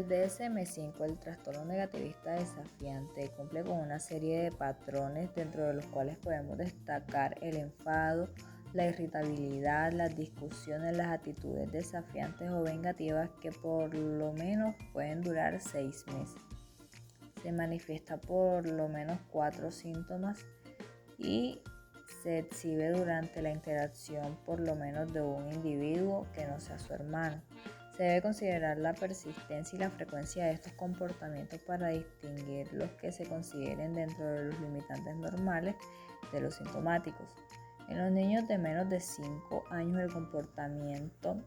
El DSM-5, el trastorno negativista desafiante, cumple con una serie de patrones dentro de los cuales podemos destacar el enfado, la irritabilidad, las discusiones, las actitudes desafiantes o vengativas que por lo menos pueden durar 6 meses. Se manifiesta por lo menos 4 síntomas y se exhibe durante la interacción por lo menos de un individuo que no sea su hermano. Se debe considerar la persistencia y la frecuencia de estos comportamientos para distinguir los que se consideren dentro de los limitantes normales de los sintomáticos. En los niños de menos de 5 años el comportamiento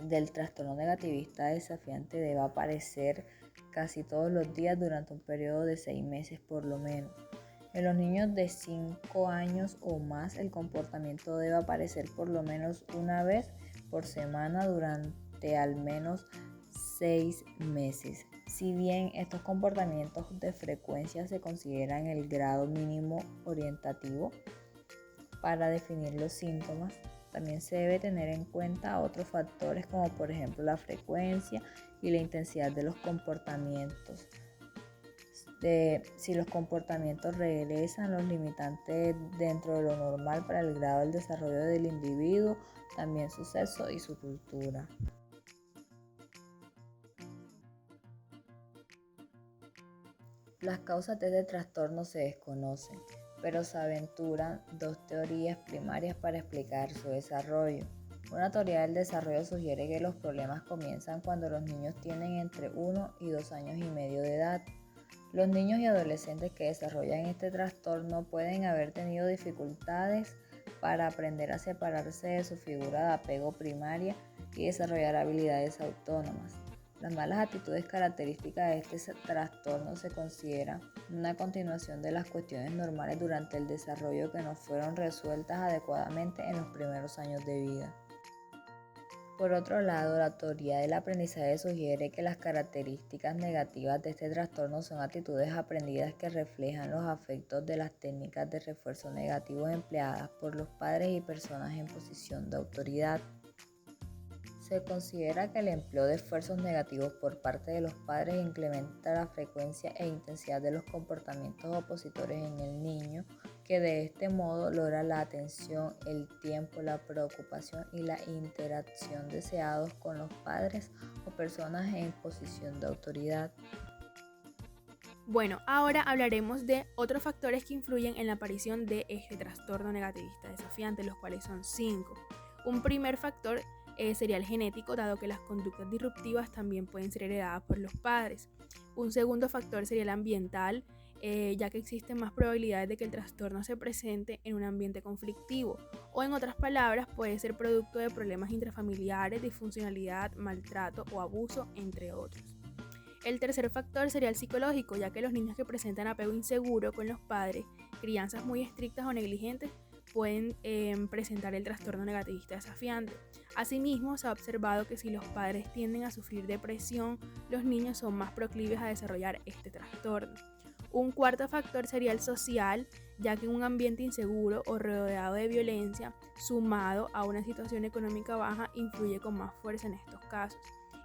del trastorno negativista desafiante debe aparecer casi todos los días durante un periodo de 6 meses por lo menos. En los niños de 5 años o más el comportamiento debe aparecer por lo menos una vez por semana durante al menos 6 meses. Si bien estos comportamientos de frecuencia se consideran el grado mínimo orientativo para definir los síntomas, también se debe tener en cuenta otros factores como por ejemplo la frecuencia y la intensidad de los comportamientos. Si los comportamientos regresan los limitantes dentro de lo normal para el grado del desarrollo del individuo, también su sexo y su cultura. Las causas de este trastorno se desconocen, pero se aventuran 2 teorías primarias para explicar su desarrollo. Una teoría del desarrollo sugiere que los problemas comienzan cuando los niños tienen entre 1 y 2 años y medio de edad. Los niños y adolescentes que desarrollan este trastorno pueden haber tenido dificultades para aprender a separarse de su figura de apego primaria y desarrollar habilidades autónomas. Las malas actitudes características de este trastorno se consideran una continuación de las cuestiones normales durante el desarrollo que no fueron resueltas adecuadamente en los primeros años de vida. Por otro lado, la teoría del aprendizaje sugiere que las características negativas de este trastorno son actitudes aprendidas que reflejan los efectos de las técnicas de refuerzo negativo empleadas por los padres y personas en posición de autoridad. Se considera que el empleo de esfuerzos negativos por parte de los padres incrementa la frecuencia e intensidad de los comportamientos opositores en el niño, que de este modo logra la atención, el tiempo, la preocupación y la interacción deseados con los padres o personas en posición de autoridad. Bueno, ahora hablaremos de otros factores que influyen en la aparición de este trastorno negativista desafiante, los cuales son 5. Un primer factor sería el genético, dado que las conductas disruptivas también pueden ser heredadas por los padres. Un segundo factor sería el ambiental, ya que existen más probabilidades de que el trastorno se presente en un ambiente conflictivo, o en otras palabras puede ser producto de problemas intrafamiliares, disfuncionalidad, maltrato o abuso, entre otros. El tercer factor sería el psicológico, ya que los niños que presentan apego inseguro con los padres, crianzas muy estrictas o negligentes, pueden presentar el trastorno negativista desafiante. Asimismo, se ha observado que si los padres tienden a sufrir depresión, los niños son más proclives a desarrollar este trastorno. Un cuarto factor sería el social, ya que un ambiente inseguro o rodeado de violencia, sumado a una situación económica baja, influye con más fuerza en estos casos.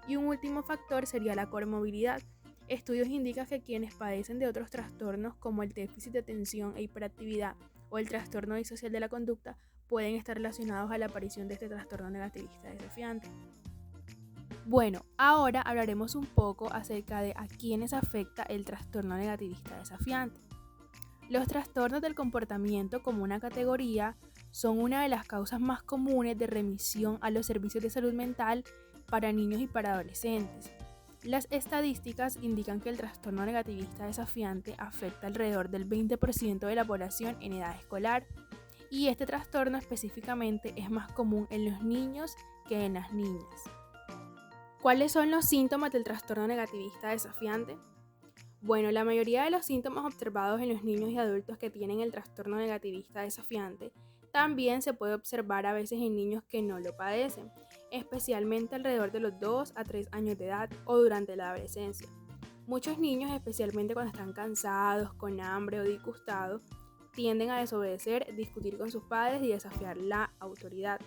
Y un último factor sería la comorbilidad. Estudios indican que quienes padecen de otros trastornos como el déficit de atención e hiperactividad o el trastorno disocial de la conducta pueden estar relacionados a la aparición de este trastorno negativista desafiante. Bueno, ahora hablaremos un poco acerca de a quiénes afecta el trastorno negativista desafiante. Los trastornos del comportamiento como una categoría son una de las causas más comunes de remisión a los servicios de salud mental para niños y para adolescentes. Las estadísticas indican que el trastorno negativista desafiante afecta alrededor del 20% de la población en edad escolar, y este trastorno específicamente es más común en los niños que en las niñas. ¿Cuáles son los síntomas del trastorno negativista desafiante? Bueno, la mayoría de los síntomas observados en los niños y adultos que tienen el trastorno negativista desafiante también se puede observar a veces en niños que no lo padecen, especialmente alrededor de los 2 a 3 años de edad o durante la adolescencia. Muchos niños, especialmente cuando están cansados, con hambre o disgustados, tienden a desobedecer, discutir con sus padres y desafiar la autoridad.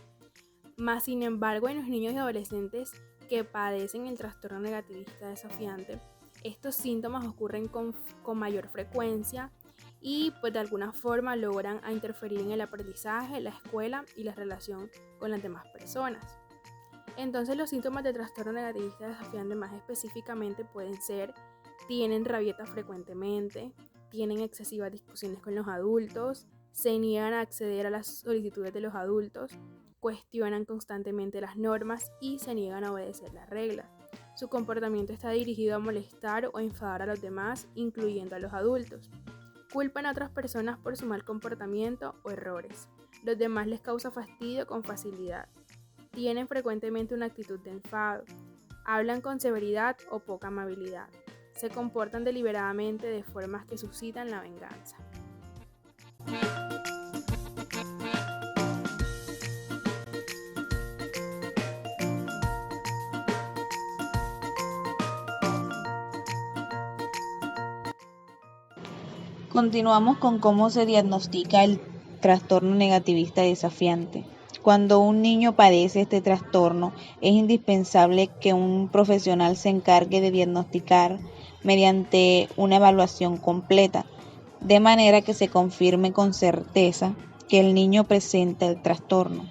Sin embargo, en los niños y adolescentes que padecen el trastorno negativista desafiante, estos síntomas ocurren con mayor frecuencia y pues de alguna forma logran interferir en el aprendizaje, la escuela y la relación con las demás personas. Entonces los síntomas de trastorno negativista desafiante más específicamente pueden ser: tienen rabietas frecuentemente, tienen excesivas discusiones con los adultos, se niegan a acceder a las solicitudes de los adultos, cuestionan constantemente las normas y se niegan a obedecer las reglas. Su comportamiento está dirigido a molestar o enfadar a los demás, incluyendo a los adultos. Culpan a otras personas por su mal comportamiento o errores. Los demás les causa fastidio con facilidad. Tienen frecuentemente una actitud de enfado. Hablan con severidad o poca amabilidad. Se comportan deliberadamente de formas que suscitan la venganza. Continuamos con cómo se diagnostica el trastorno negativista desafiante. Cuando un niño padece este trastorno, es indispensable que un profesional se encargue de diagnosticar mediante una evaluación completa, de manera que se confirme con certeza que el niño presenta el trastorno.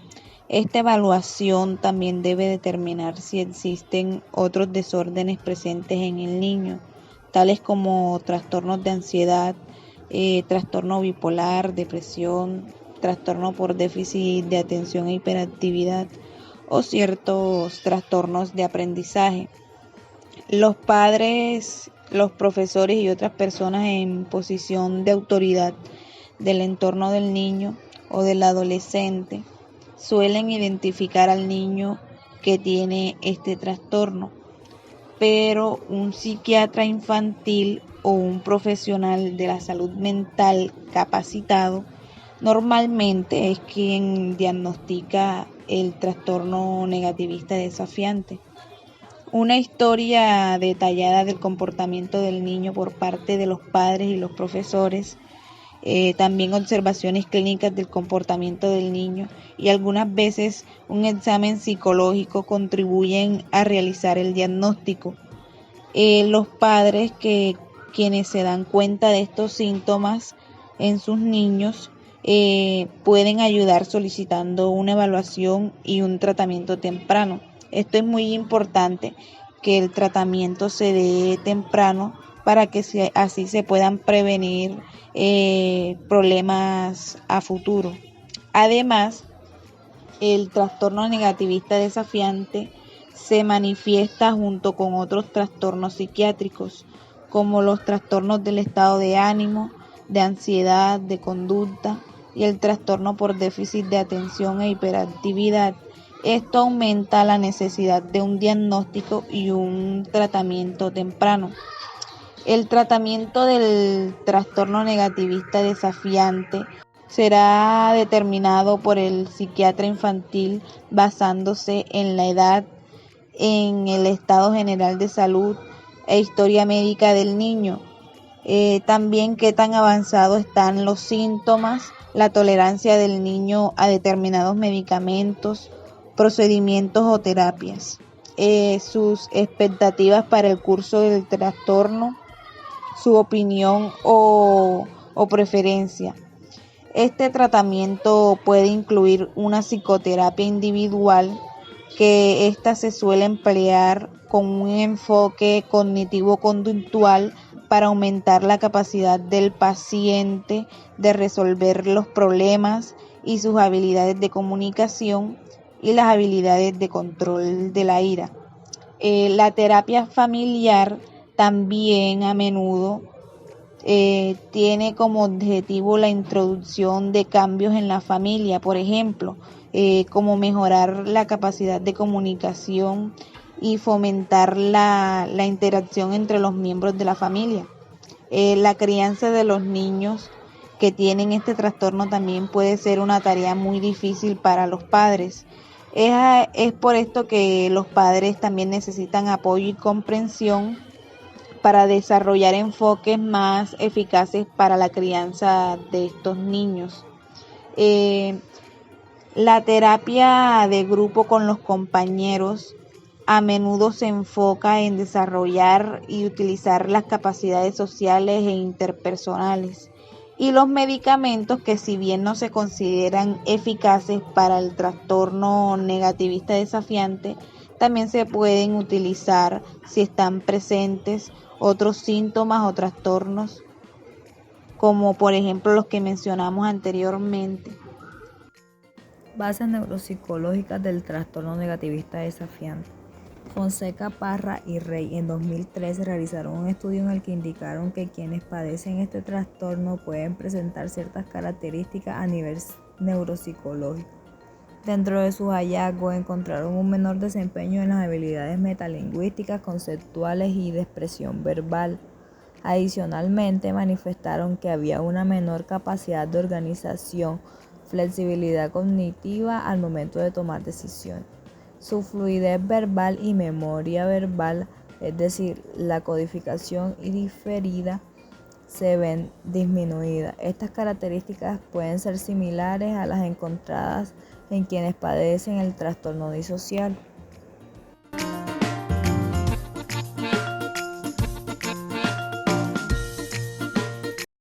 Esta evaluación también debe determinar si existen otros desórdenes presentes en el niño, tales como trastornos de ansiedad, trastorno bipolar, depresión, trastorno por déficit de atención e hiperactividad o ciertos trastornos de aprendizaje. Los padres, los profesores y otras personas en posición de autoridad del entorno del niño o del adolescente suelen identificar al niño que tiene este trastorno, pero un psiquiatra infantil o un profesional de la salud mental capacitado normalmente es quien diagnostica el trastorno negativista desafiante. Una historia detallada del comportamiento del niño por parte de los padres y los profesores, también observaciones clínicas del comportamiento del niño y algunas veces un examen psicológico contribuyen a realizar el diagnóstico. Los padres quienes se dan cuenta de estos síntomas en sus niños pueden ayudar solicitando una evaluación y un tratamiento temprano. Esto es muy importante, que el tratamiento se dé temprano para que así se puedan prevenir problemas a futuro. Además, el trastorno negativista desafiante se manifiesta junto con otros trastornos psiquiátricos, como los trastornos del estado de ánimo, de ansiedad, de conducta y el trastorno por déficit de atención e hiperactividad. Esto aumenta la necesidad de un diagnóstico y un tratamiento temprano. El tratamiento del trastorno negativista desafiante será determinado por el psiquiatra infantil basándose en la edad, en el estado general de salud e historia médica del niño. También qué tan avanzados están los síntomas, la tolerancia del niño a determinados medicamentos, procedimientos o terapias, sus expectativas para el curso del trastorno, su opinión o preferencia. Este tratamiento puede incluir una psicoterapia individual, que ésta se suele emplear con un enfoque cognitivo-conductual para aumentar la capacidad del paciente de resolver los problemas y sus habilidades de comunicación y las habilidades de control de la ira. La terapia familiar también a menudo tiene como objetivo la introducción de cambios en la familia, por ejemplo, como mejorar la capacidad de comunicación y fomentar la interacción entre los miembros de la familia. La crianza de los niños que tienen este trastorno también puede ser una tarea muy difícil para los padres. Es por esto que los padres también necesitan apoyo y comprensión para desarrollar enfoques más eficaces para la crianza de estos niños. La terapia de grupo con los compañeros a menudo se enfoca en desarrollar y utilizar las capacidades sociales e interpersonales. Y los medicamentos que, si bien no se consideran eficaces para el trastorno negativista desafiante, también se pueden utilizar si están presentes otros síntomas o trastornos, como por ejemplo los que mencionamos anteriormente. Bases neuropsicológicas del trastorno negativista desafiante. Fonseca, Parra y Rey en 2013 realizaron un estudio en el que indicaron que quienes padecen este trastorno pueden presentar ciertas características a nivel neuropsicológico. Dentro de sus hallazgos encontraron un menor desempeño en las habilidades metalingüísticas, conceptuales y de expresión verbal. Adicionalmente, manifestaron que había una menor capacidad de organización, flexibilidad cognitiva al momento de tomar decisiones. Su fluidez verbal y memoria verbal, es decir, la codificación y diferida, se ven disminuidas. Estas características pueden ser similares a las encontradas en quienes padecen el trastorno disocial.